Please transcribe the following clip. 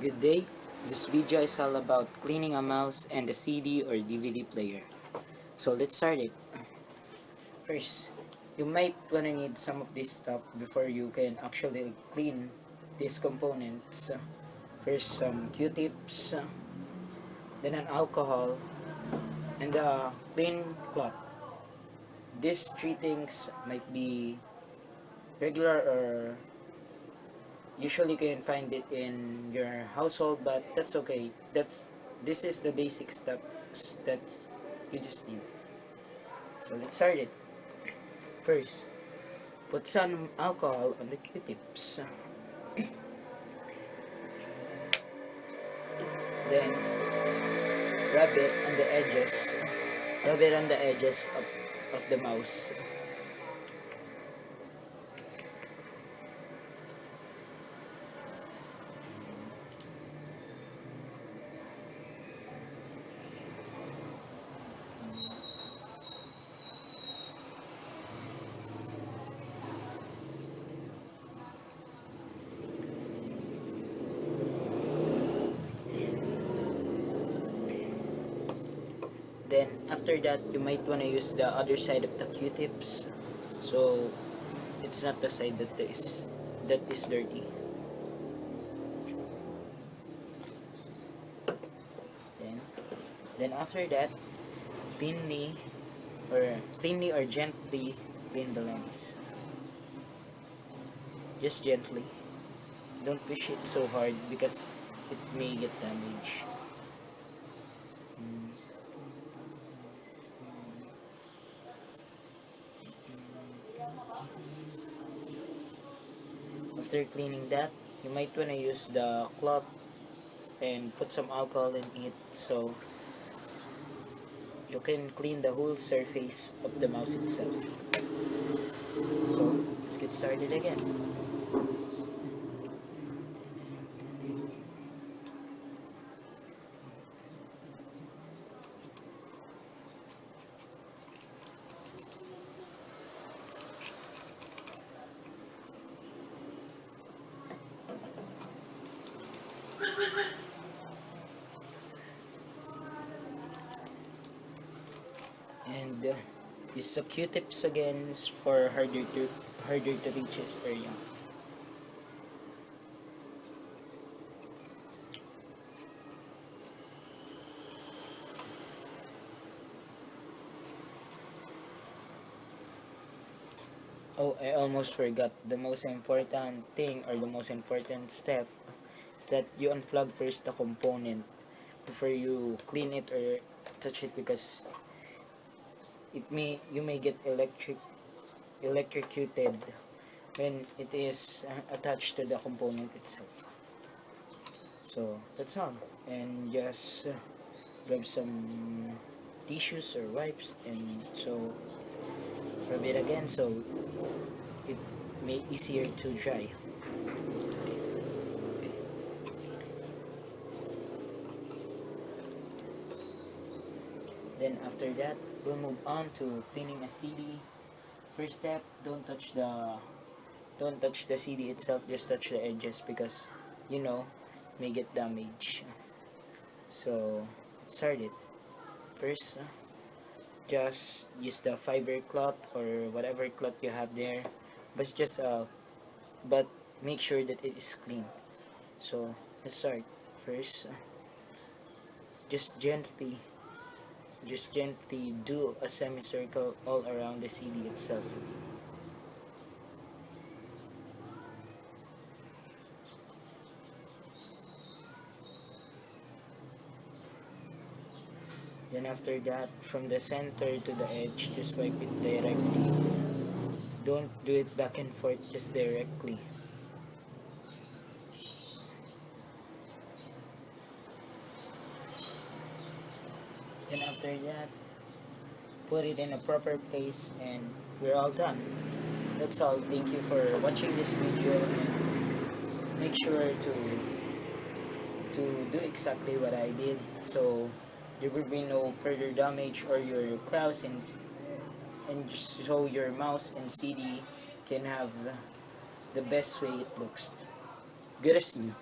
Good day. This video is all about cleaning a mouse and a CD or DVD player. So let's start it. First, you might wanna need some of this stuff before you can actually clean these components. First, some Q-tips, then an alcohol, and a clean cloth. These three things might be regular or usually you can find it in your household, but that's okay. This is the basic steps that you just need. So let's start it. First, put some alcohol on the Q-tips. Then rub it on the edges. Rub it on the edges of the mouse. Then after that, you might want to use the other side of the Q-tips, so it's not the side that is dirty. Then after that, cleanly or gently clean the lens. Just gently. Don't push it so hard because it may get damaged. After cleaning that, you might want to use the cloth and put some alcohol in it so you can clean the whole surface of the mouse itself. So let's get started again. And use the Q-tips again for harder to reach this area. Oh, I almost forgot. The most important thing or the most important step is that you unplug first the component before you clean it or touch it, because you may get electrocuted when it is attached to the component itself. So that's all, and just grab some tissues or wipes and so rub it again so it may easier to dry. Then after that, we'll move on to cleaning a CD. First step, don't touch the CD itself, just touch the edges because may get damaged. So let's start it. First, just use the fiber cloth or whatever cloth you have there, but make sure that it is clean. So let's start. First, just gently do a semicircle all around the CD itself. Then after that, from the center to the edge, just wipe it directly. Don't do it back and forth, just directly. Then after that, put it in a proper place and we're all done. That's all. Thank you for watching this video, and make sure to do exactly what I did so there will be no further damage or your clouds and so your mouse and CD can have the best way it looks. Good as new.